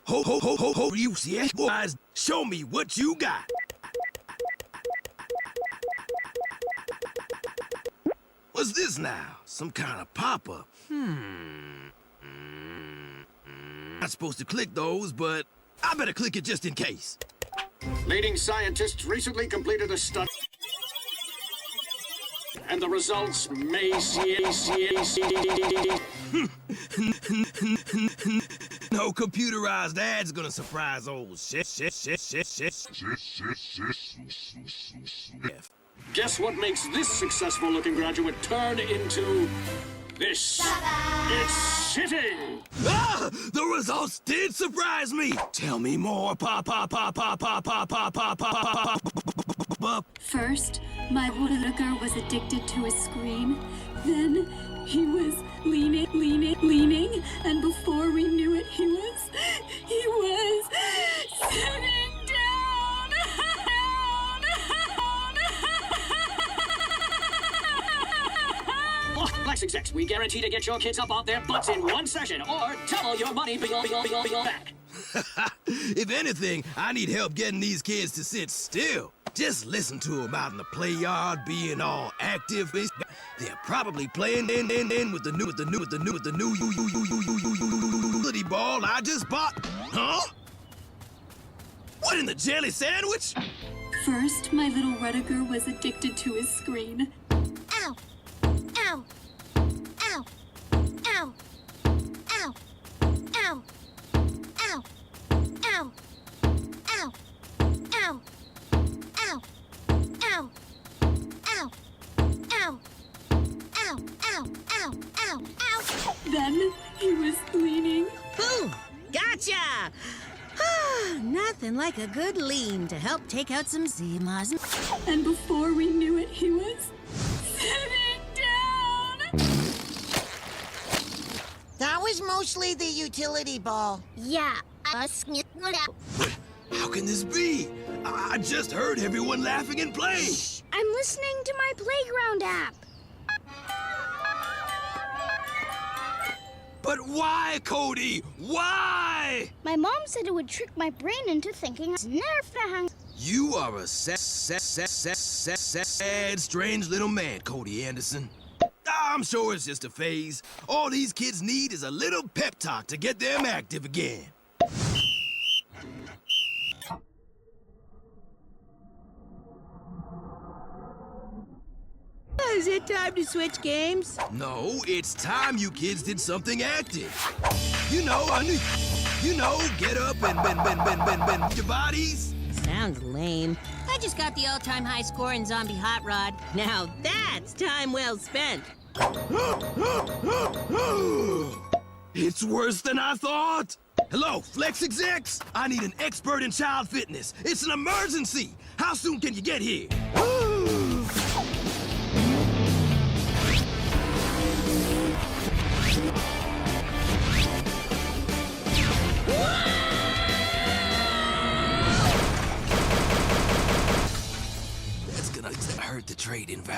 Ho, you see it? Guys, show me what you got. What's this now? Some kind of pop-up. Not supposed to click those, but I better click it just in case. Leading scientists recently completed a study, and the results may No computerized ad's gonna surprise old shit. Guess what makes this successful-looking graduate turn into this? It's sitting! Ah! The results did surprise me! Tell me more, First, my little was addicted to a screen. Then he was leaning, and before we knew it, he was sitting down. Flex execs, we guarantee to get your kids up off their butts in one session, or double your money back. If anything, I need help getting these kids to sit still. Just listen to them out in the play yard being all active. They're probably playing in with the new utility ball I just bought. Huh? What in the jelly sandwich? First, my little Rudiger was addicted to his screen. Ow! Ow! Ow! Ow! Ow! Ow! Ow! Ow! Ow! Ow! Ow! Ow! Ow! Ow! Ow! Ow! Ow! Ow! Ow! Then he was leaning. Boom! Gotcha! Nothing like a good lean to help take out some Zimas. And before we knew it, he was sitting down. That was mostly the utility ball. Yeah, But how can this be? I just heard everyone laughing and playing. I'm listening to my playground app. But why, Cody? Why? My mom said it would trick my brain into thinking it's nerf the hang. You are a sad, strange little man, Cody Anderson. I'm sure it's just a phase. All these kids need is a little pep talk to get them active again. Is it time to switch games? No, it's time you kids did something active. Get up and bend your bodies. Sounds lame. I just got the all-time high score in Zombie Hot Rod. Now that's time well spent. It's worse than I thought. Hello, Flex execs. I need an expert in child fitness. It's an emergency. How soon can you get here? It's gonna hurt the trade-in value.